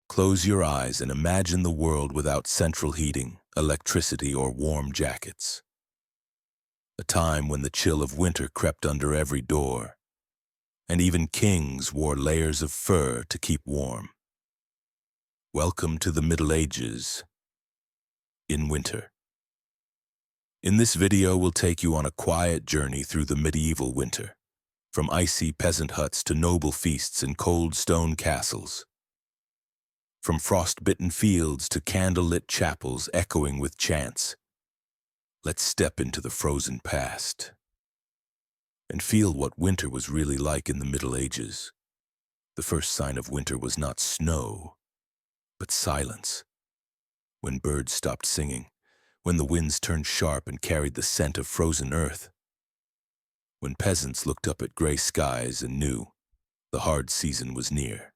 Close your eyes and imagine the world without central heating, electricity, or warm jackets. A time when the chill of winter crept under every door, and even kings wore layers of fur to keep warm. Welcome to the Middle Ages in winter. In this video, we'll take you on a quiet journey through the medieval winter, from icy peasant huts to noble feasts and cold stone castles. From frost-bitten fields to candle-lit chapels echoing with chants. Let's step into the frozen past and feel what winter was really like in the Middle Ages. The first sign of winter was not snow, but silence. When birds stopped singing, when the winds turned sharp and carried the scent of frozen earth. When peasants looked up at gray skies and knew the hard season was near.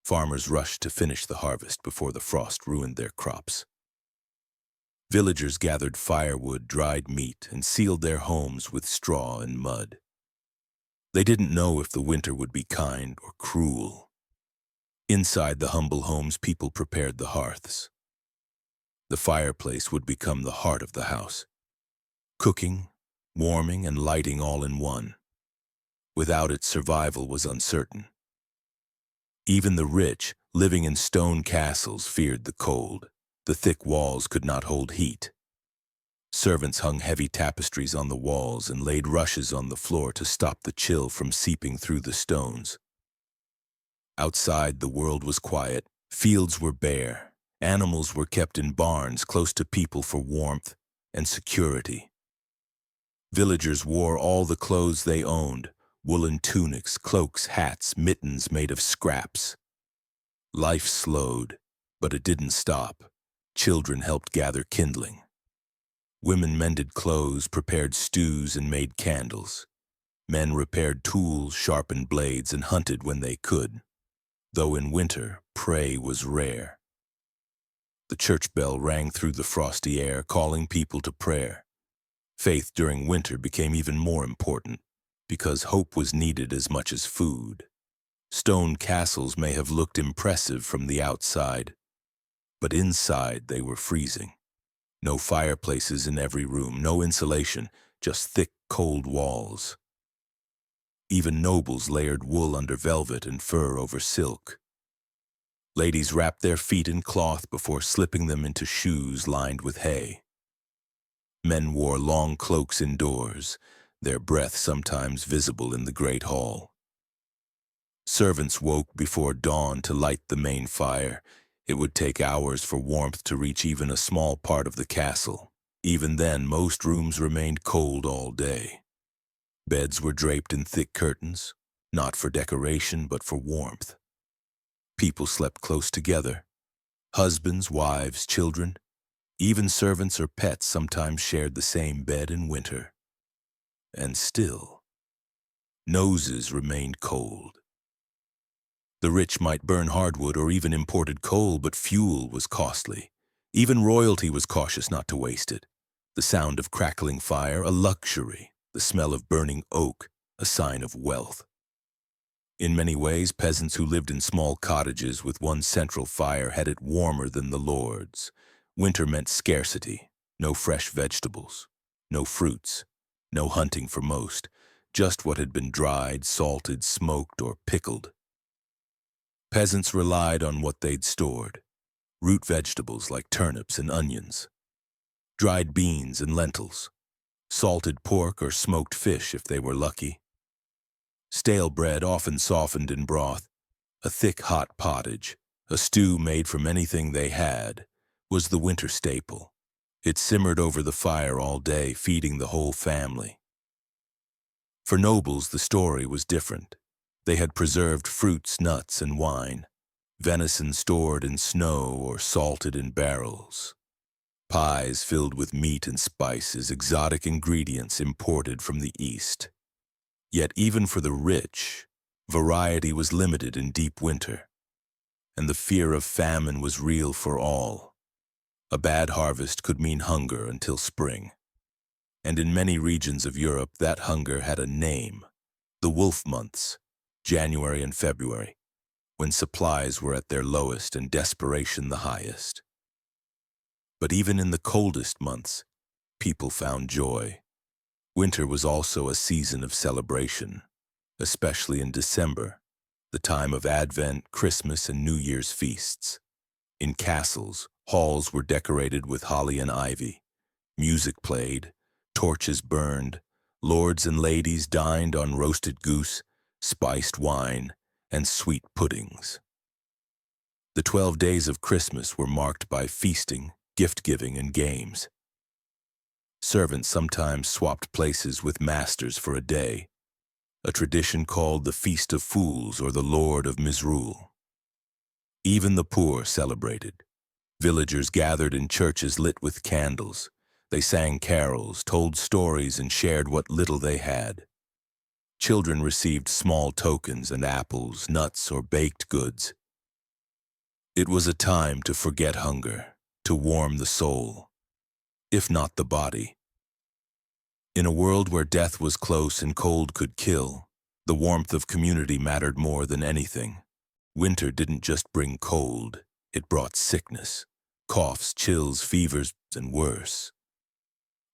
Farmers rushed to finish the harvest before the frost ruined their crops. Villagers gathered firewood, dried meat, and sealed their homes with straw and mud. They didn't know if the winter would be kind or cruel. Inside the humble homes, people prepared the hearths. The fireplace would become the heart of the house, cooking, warming, and lighting all in one. Without it, survival was uncertain. Even the rich, living in stone castles, feared the cold. The thick walls could not hold heat. Servants hung heavy tapestries on the walls and laid rushes on the floor to stop the chill from seeping through the stones. Outside, the world was quiet. Fields were bare. Animals were kept in barns close to people for warmth and security. Villagers wore all the clothes they owned, woolen tunics, cloaks, hats, mittens made of scraps. Life slowed, but it didn't stop. Children helped gather kindling. Women mended clothes, prepared stews, and made candles. Men repaired tools, sharpened blades, and hunted when they could. Though in winter, prey was rare. The church bell rang through the frosty air, calling people to prayer. Faith during winter became even more important, because hope was needed as much as food. Stone castles may have looked impressive from the outside, but inside they were freezing. No fireplaces in every room, no insulation, just thick, cold walls. Even nobles layered wool under velvet and fur over silk. Ladies wrapped their feet in cloth before slipping them into shoes lined with hay. Men wore long cloaks indoors, their breath sometimes visible in the great hall. Servants woke before dawn to light the main fire. It would take hours for warmth to reach even a small part of the castle. Even then, most rooms remained cold all day. Beds were draped in thick curtains, not for decoration but for warmth. People slept close together. Husbands, wives, children, even servants or pets sometimes shared the same bed in winter. And still, noses remained cold. The rich might burn hardwood or even imported coal, but fuel was costly. Even royalty was cautious not to waste it. The sound of crackling fire, a luxury. The smell of burning oak, a sign of wealth. In many ways, peasants who lived in small cottages with one central fire had it warmer than the lords. Winter meant scarcity, no fresh vegetables, no fruits, no hunting for most, just what had been dried, salted, smoked, or pickled. Peasants relied on what they'd stored, root vegetables like turnips and onions, dried beans and lentils, salted pork or smoked fish if they were lucky. Stale bread often softened in broth, a thick hot pottage, a stew made from anything they had, was the winter staple. It simmered over the fire all day, feeding the whole family. For nobles, the story was different. They had preserved fruits, nuts, and wine, venison stored in snow or salted in barrels, pies filled with meat and spices, exotic ingredients imported from the East. Yet even for the rich, variety was limited in deep winter, and the fear of famine was real for all. A bad harvest could mean hunger until spring. And in many regions of Europe, that hunger had a name: the wolf months, January and February. when supplies were at their lowest and desperation the highest. But even in the coldest months, people found joy. Winter was also a season of celebration, especially in December, the time of Advent, Christmas, and New Year's feasts. In castles, halls were decorated with holly and ivy. Music played, torches burned, lords and ladies dined on roasted goose, spiced wine, and sweet puddings. The 12 days of Christmas were marked by feasting, gift-giving, and games. Servants sometimes swapped places with masters for a day, a tradition called the Feast of Fools or the Lord of Misrule. Even the poor celebrated. Villagers gathered in churches lit with candles. They sang carols, told stories, and shared what little they had. Children received small tokens and apples, nuts, or baked goods. It was a time to forget hunger, to warm the soul, if not the body. In a world where death was close and cold could kill, the warmth of community mattered more than anything. Winter didn't just bring cold, it brought sickness, coughs, chills, fevers, and worse.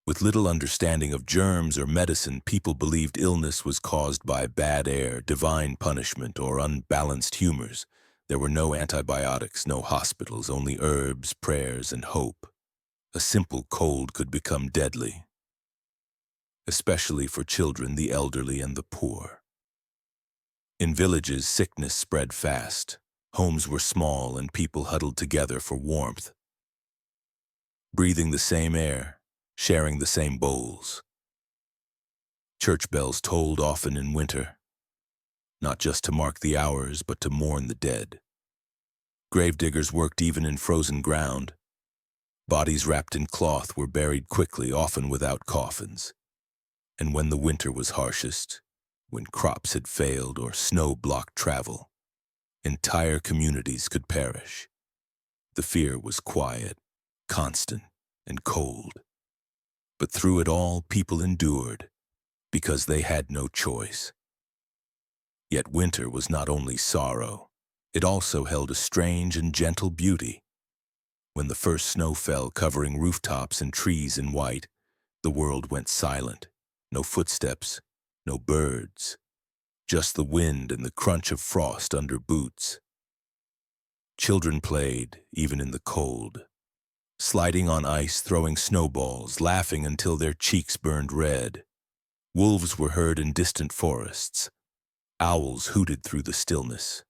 With little understanding of germs or medicine, people believed illness was caused by bad air, divine punishment, or unbalanced humors. There were no antibiotics, no hospitals, only herbs, prayers, and hope. A simple cold could become deadly, especially for children, the elderly, and the poor. In villages, sickness spread fast. Homes were small and people huddled together for warmth, breathing the same air, sharing the same bowls. Church bells tolled often in winter, not just to mark the hours, but to mourn the dead. Gravediggers worked even in frozen ground. Bodies wrapped in cloth were buried quickly, often without coffins. And when the winter was harshest, when crops had failed or snow blocked travel, entire communities could perish. The fear was quiet, constant, and cold. But through it all, people endured, because they had no choice. Yet winter was not only sorrow, it also held a strange and gentle beauty. When the first snow fell, covering rooftops and trees in white, the world went silent. No footsteps, no birds, just the wind and the crunch of frost under boots. Children played, even in the cold, sliding on ice, throwing snowballs, laughing until their cheeks burned red. Wolves were heard in distant forests. Owls hooted through the stillness.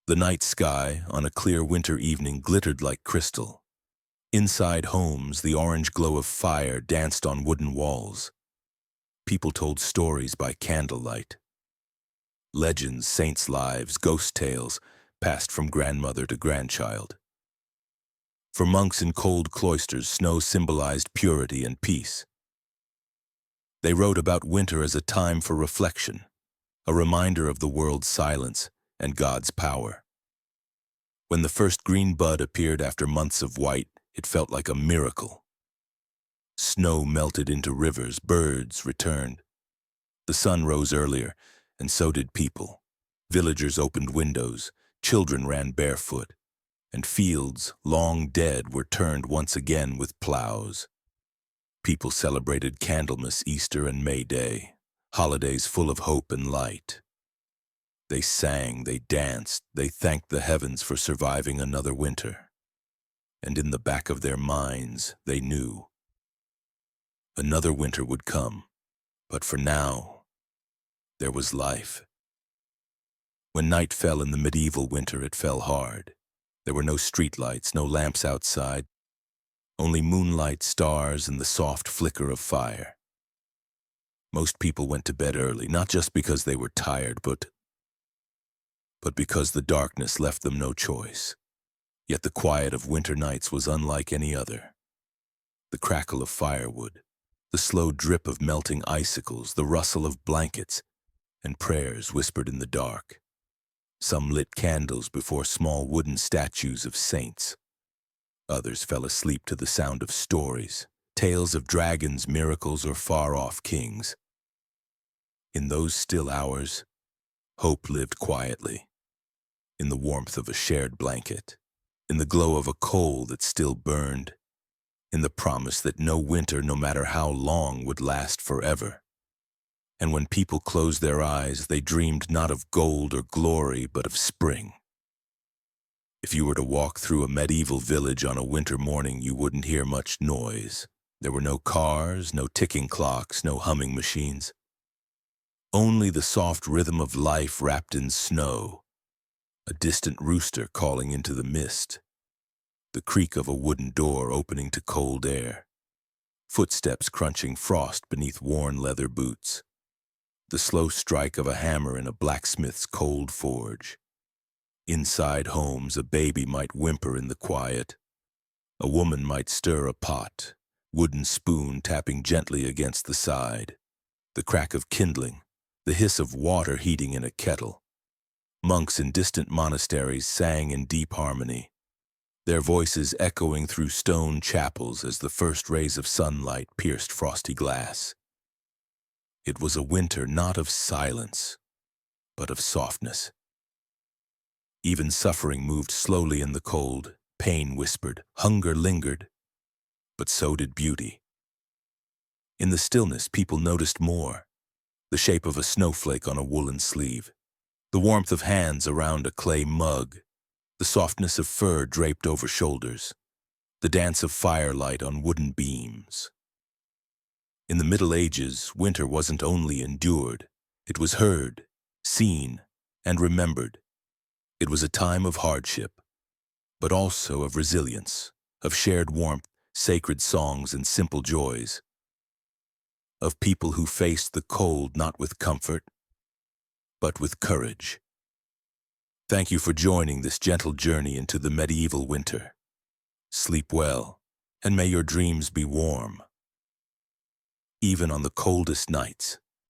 The night sky, on a clear winter evening, glittered like crystal. Inside homes, the orange glow of fire danced on wooden walls. People told stories by candlelight. Legends, saints' lives, ghost tales passed from grandmother to grandchild. For monks in cold cloisters, snow symbolized purity and peace. They wrote about winter as a time for reflection, a reminder of the world's silence and God's power. When the first green bud appeared after months of white, it felt like a miracle. Snow melted into rivers, birds returned. The sun rose earlier, and so did people. Villagers opened windows, children ran barefoot, and fields, long dead, were turned once again with plows. People celebrated Candlemas, Easter, and May Day, holidays full of hope and light. They sang, they danced, they thanked the heavens for surviving another winter. And in the back of their minds, they knew another winter would come, but for now, there was life. When night fell in the medieval winter, it fell hard. There were no streetlights, no lamps outside, only moonlight, stars, and the soft flicker of fire. Most people went to bed early, not just because they were tired, but because the darkness left them no choice. Yet the quiet of winter nights was unlike any other. The crackle of firewood, the slow drip of melting icicles, the rustle of blankets, and prayers whispered in the dark. Some lit candles before small wooden statues of saints. Others fell asleep to the sound of stories, tales of dragons, miracles, or far-off kings. In those still hours, hope lived quietly. in the warmth of a shared blanket, in the glow of a coal that still burned, in the promise that no winter, no matter how long, would last forever. And when people closed their eyes, they dreamed not of gold or glory, but of spring. If you were to walk through a medieval village on a winter morning, you wouldn't hear much noise. There were no cars, no ticking clocks, no humming machines. Only the soft rhythm of life wrapped in snow, a distant rooster calling into the mist, the creak of a wooden door opening to cold air, footsteps crunching frost beneath worn leather boots, the slow strike of a hammer in a blacksmith's cold forge. Inside homes, a baby might whimper in the quiet. A woman might stir a pot, wooden spoon tapping gently against the side, the crack of kindling, the hiss of water heating in a kettle. Monks in distant monasteries sang in deep harmony, their voices echoing through stone chapels as the first rays of sunlight pierced frosty glass. It was a winter not of silence, but of softness. Even suffering moved slowly in the cold, pain whispered, hunger lingered, but so did beauty. In the stillness, people noticed more: the shape of a snowflake on a woolen sleeve, the warmth of hands around a clay mug, the softness of fur draped over shoulders, the dance of firelight on wooden beams. In the Middle Ages, winter wasn't only endured, it was heard, seen, and remembered. It was a time of hardship, but also of resilience, of shared warmth, sacred songs, and simple joys, of people who faced the cold not with comfort, but with courage. Thank you for joining this gentle journey into the medieval winter. Sleep well, and may your dreams be warm, even on the coldest nights.